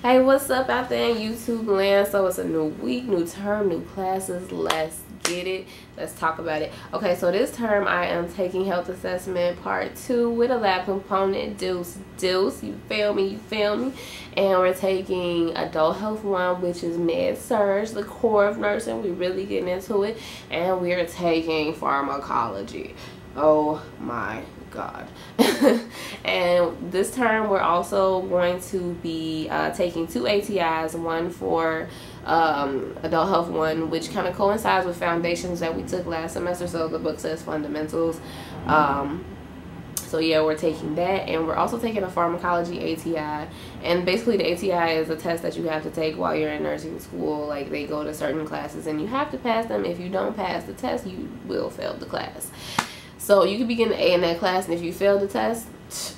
Hey, what's up out there in YouTube land? So it's a new week, new term, new classes. Let's get it. Let's talk about it. Okay, so this term I am taking health assessment part 2 with a lab component. Deuce, you feel me? And we're taking adult health 1, which is med surg, the core of nursing. We're really getting into it. And we are taking pharmacology. Oh my God. And this term we're also going to be taking 2 ATIs, one for adult health 1, which kind of coincides with foundations that we took last semester. So the book says fundamentals. So yeah, we're taking that, and we're also taking a pharmacology ATI. And basically the ATI is a test that you have to take while you're in nursing school. Like, they go to certain classes and you have to pass them. If you don't pass the test, you will fail the class. So you could be getting an A in that class, and if you fail the test,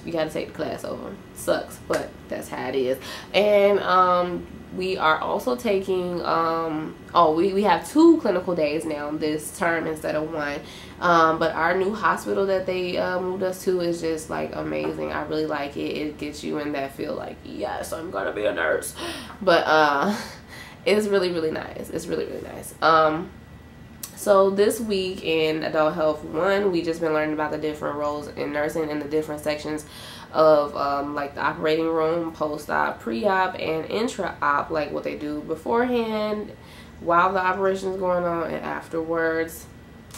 you got to take the class over. Sucks, but that's how it is. And we are also taking, we have 2 clinical days now this term instead of 1. But our new hospital that they moved us to is just like amazing. I really like it. It gets you in that feel like, yes, I'm gonna be a nurse. But it's really, really nice. It's really, really nice. So this week in adult health 1, we just been learning about the different roles in nursing and the different sections of like the operating room, post-op, pre-op, and intra-op, like what they do beforehand, while the operation is going on, and afterwards.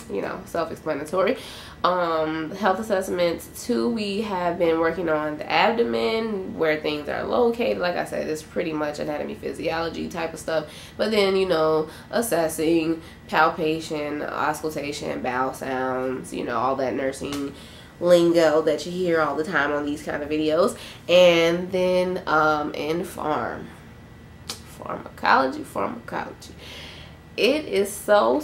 You know, self-explanatory. Health assessments 2, we have been working on the abdomen, where things are located. Like I said, it's pretty much anatomy, physiology type of stuff. But then, you know, assessing, palpation, auscultation, bowel sounds, you know, all that nursing lingo that you hear all the time on these kind of videos. And then in pharmacology. It is so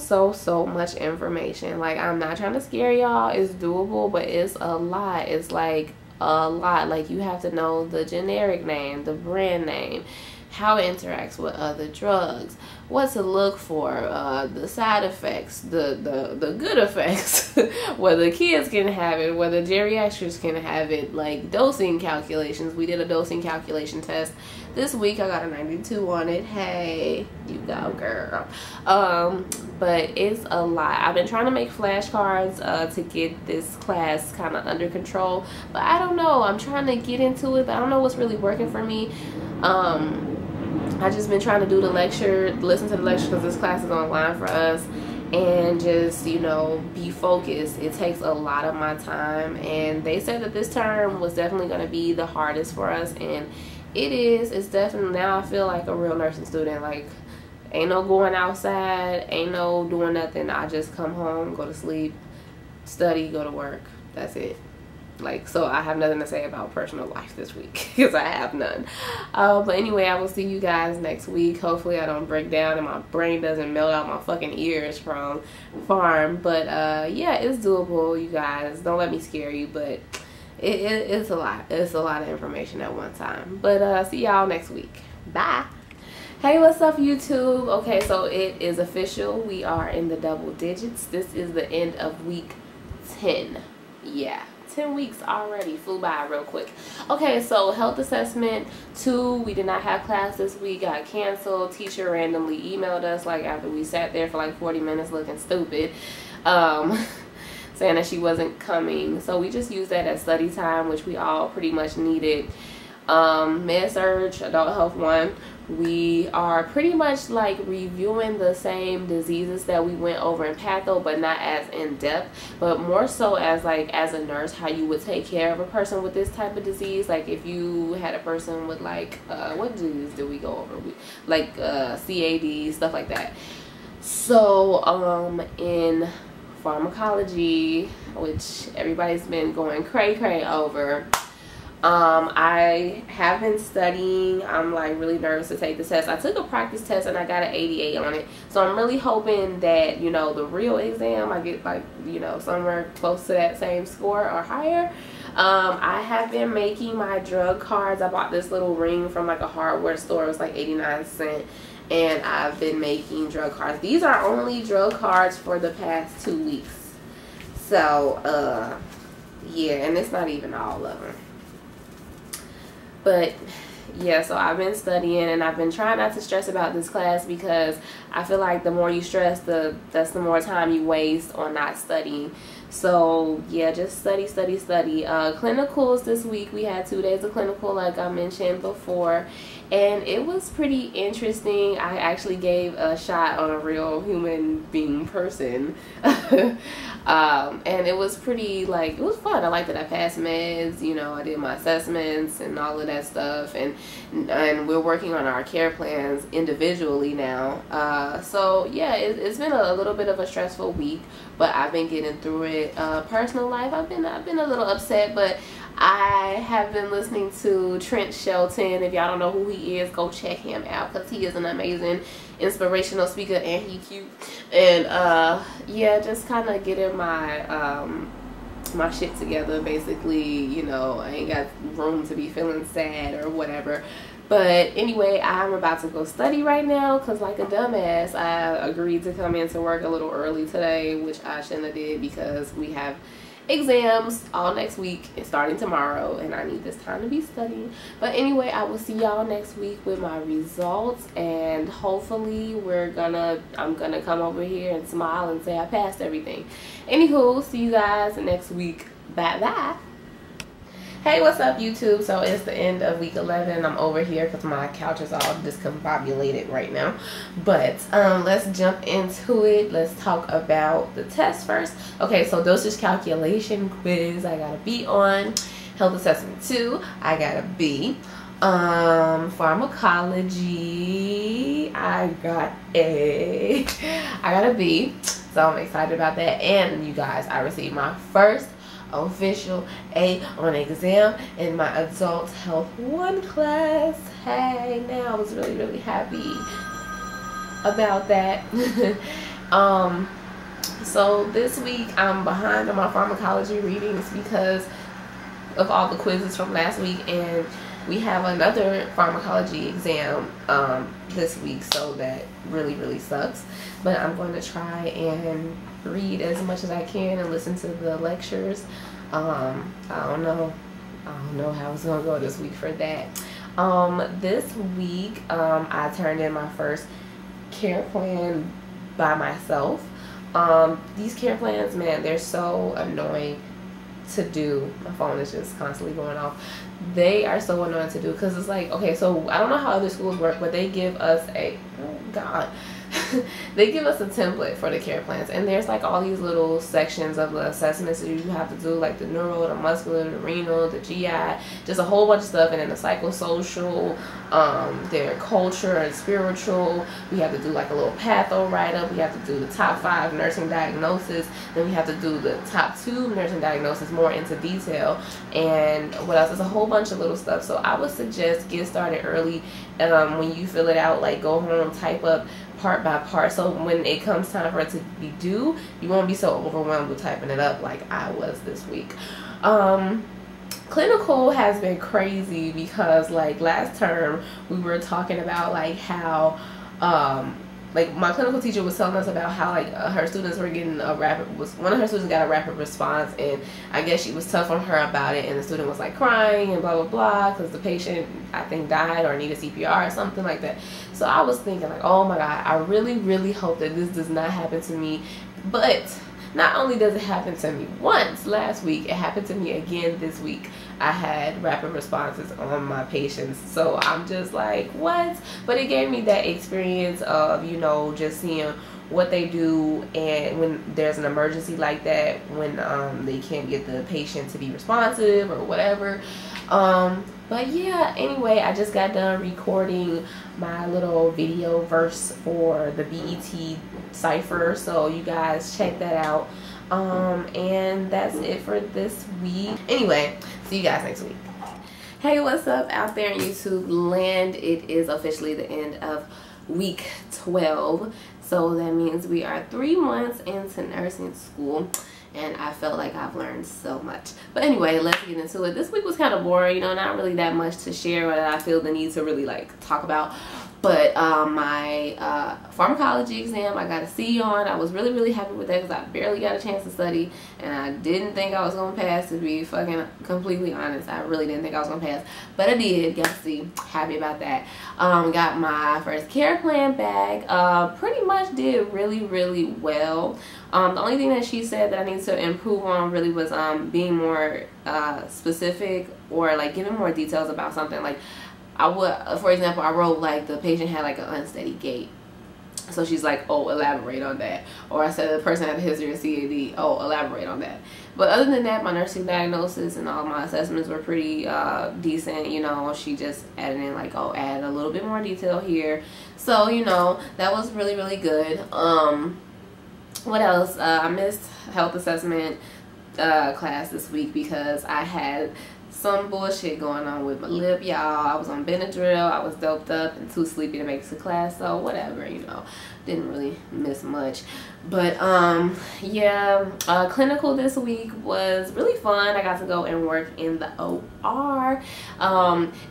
much information. Like, I'm not trying to scare y'all. It's doable, but it's a lot. It's like a lot. Like, you have to know the generic name, the brand name, how it interacts with other drugs, what to look for, the side effects, the good effects, whether kids can have it, whether geriatrics can have it, like dosing calculations. We did a dosing calculation test this week. I got a 92 on it. Hey, you go, girl. But it's a lot. I've been trying to make flashcards to get this class kind of under control, but I don't know. I'm trying to get into it, but I don't know what's really working for me. I just been trying to do the lecture, listen to the lecture, because this class is online for us, and just, you know, be focused. It takes a lot of my time, and they said that this term was definitely going to be the hardest for us, and it is. It's definitely, now I feel like a real nursing student. Like, ain't no going outside, ain't no doing nothing. I just come home, go to sleep, study, go to work. That's it. Like, so I have nothing to say about personal life this week, because I have none. But anyway, I will see you guys next week. Hopefully I don't break down and my brain doesn't melt out my fucking ears from pharm. But yeah, it's doable, you guys. Don't let me scare you, but it's a lot. It's a lot of information at one time. But see y'all next week. Bye. Hey, what's up, YouTube? Okay, so it is official. We are in the double digits. This is the end of week 10. Yeah, 10 weeks already. Flew by real quick. Okay, so health assessment 2, we did not have class this week. Got canceled. Teacher randomly emailed us, like, after we sat there for like 40 minutes looking stupid, saying that she wasn't coming. So we just used that as study time, which we all pretty much needed. Med surg adult health 1, we are pretty much like reviewing the same diseases that we went over in patho, but not as in depth, but more so as like, as a nurse, how you would take care of a person with this type of disease. Like, if you had a person with like what disease did we go over? Like CAD, stuff like that. So in pharmacology, which everybody's been going cray over, I have been studying. I'm like really nervous to take the test. I took a practice test and I got an 88 on it. So I'm really hoping that, you know, the real exam, I get like, you know, somewhere close to that same score or higher. I have been making my drug cards. I bought this little ring from like a hardware store. It was like 89 cents. And I've been making drug cards. These are only drug cards for the past 2 weeks. So, yeah, and it's not even all of them. But yeah, so I've been studying, and I've been trying not to stress about this class because I feel like the more you stress, that's the more time you waste on not studying. So yeah, just study. Clinicals this week, we had 2 days of clinical like I mentioned before, and it was pretty interesting. I actually gave a shot on a real human being person. And it was pretty, like, it was fun. I liked that I passed meds, you know, I did my assessments and all of that stuff, and we're working on our care plans individually now. So yeah, it's been a little bit of a stressful week, but I've been getting through it. Personal life, I've been a little upset, but I have been listening to Trent Shelton. If y'all don't know who he is, go check him out because he is an amazing inspirational speaker, and he cute. And yeah, just kind of getting my my shit together, basically. You know, I ain't got room to be feeling sad or whatever. But anyway, I'm about to go study right now because, like a dumbass, I agreed to come into work a little early today, which I shouldn't have did because we have exams all next week and starting tomorrow, and I need this time to be studying. But anyway, I will see y'all next week with my results, and hopefully I'm gonna come over here and smile and say I passed everything. Anywho, see you guys next week. Bye bye. Hey, what's up, YouTube? So it's the end of week 11. I'm over here because my couch is all discombobulated right now. But let's jump into it. Let's talk about the test first. Okay, so dosage calculation quiz, I got a B on. Health assessment 2, I got a B. Pharmacology, I got a B. So I'm excited about that. And you guys, I received my first official A on exam in my adult health 1 class. Hey, now I was really happy about that. So this week I'm behind on my pharmacology readings because of all the quizzes from last week, and we have another pharmacology exam this week, so that really sucks. But I'm going to try and read as much as I can and listen to the lectures. I don't know how it's gonna go this week for that. This week I turned in my first care plan by myself. These care plans, man, they're so annoying to do. My phone is just constantly going off. They are so annoying to do because it's like, okay, so I don't know how other schools work, but they give us they give us a template for the care plans, and there's like all these little sections of the assessments that you have to do, like the neuro, the muscular, the renal, the GI, just a whole bunch of stuff, and then the psychosocial, their culture and spiritual. We have to do like a little patho write-up. We have to do the top 5 nursing diagnosis, then we have to do the top 2 nursing diagnosis more into detail, and what else? There's a whole bunch of little stuff. So I would suggest get started early. When you fill it out, like go home, type up part by part, so when it comes time for it to be due, you won't be so overwhelmed with typing it up like I was this week. Clinical has been crazy because like last term we were talking about like how like my clinical teacher was telling us about how like her students were getting one of her students got a rapid response, and I guess she was tough on her about it, and the student was like crying and blah blah blah because the patient, I think, died or needed CPR or something like that. So I was thinking like, oh my god, I really hope that this does not happen to me. But not only does it happen to me once last week, it happened to me again this week. I had rapid responses on my patients, so I'm just like, what? But it gave me that experience of, you know, just seeing what they do, and when there's an emergency like that, when they can't get the patient to be responsive or whatever. But yeah, anyway, I just got done recording my little video verse for the BET cipher, so you guys check that out. And that's it for this week. Anyway, see you guys next week. Hey, what's up out there in YouTube land? It is officially the end of week 12, so that means we are 3 months into nursing school, and I felt like I've learned so much. But anyway, let's get into it. This week was kind of boring, you know, not really that much to share, but I feel the need to really like talk about. But my pharmacology exam, I got a C on. I was really happy with that because I barely got a chance to study, and I didn't think I was gonna pass, to be fucking completely honest. I really didn't think I was gonna pass, but I did. Got a C. Happy about that. Got my first care plan back. Pretty much did really well. The only thing that she said that I need to improve on really was being more specific, or like giving more details about something. Like I would, for example, I wrote like the patient had like an unsteady gait. So she's like, oh, elaborate on that. Or I said the person had a history of CAD. Oh, elaborate on that. But other than that, my nursing diagnosis and all my assessments were pretty decent. You know, she just added in like, oh, add a little bit more detail here. So, you know, that was really good. What else? I missed health assessment class this week because I had some bullshit going on with my lip, y'all. I was on Benadryl, I was doped up and too sleepy to make it to class, so whatever, you know, didn't really miss much. But yeah, clinical this week was really fun. I got to go and work in the OR.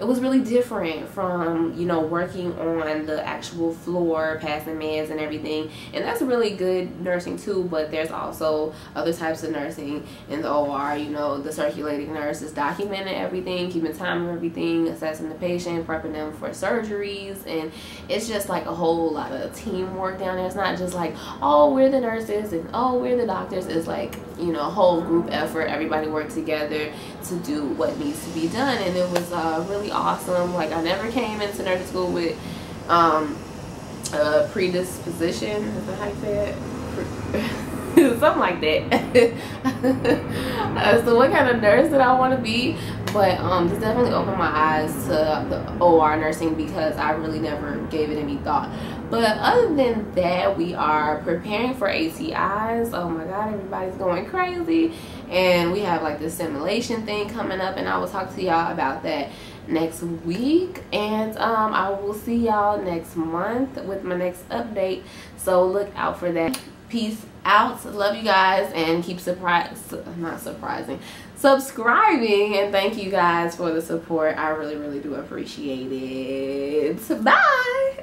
It was really different from, you know, working on the actual floor, passing meds and everything, and that's really good nursing too. But there's also other types of nursing in the OR. You know, the circulating nurse is documenting everything, keeping time of everything, assessing the patient, prepping them for surgeries, and it's just like a whole lot of teamwork down there. It's not just like, oh, we're the nurses and oh, we're the doctors. It's like, you know, a whole group effort. Everybody worked together to do what needs to be done, and it was really awesome. Like, I never came into nursing school with a predisposition, is that how you say it? Something like that. So what kind of nurse did I want to be? But this definitely opened my eyes to the OR nursing because I really never gave it any thought. But other than that, we are preparing for ATIs. Oh my god, everybody's going crazy, and we have like this simulation thing coming up, and I will talk to y'all about that next week. And I will see y'all next month with my next update, so look out for that. Peace out. Love you guys, and keep subscribing, and thank you guys for the support. I really do appreciate it. Bye.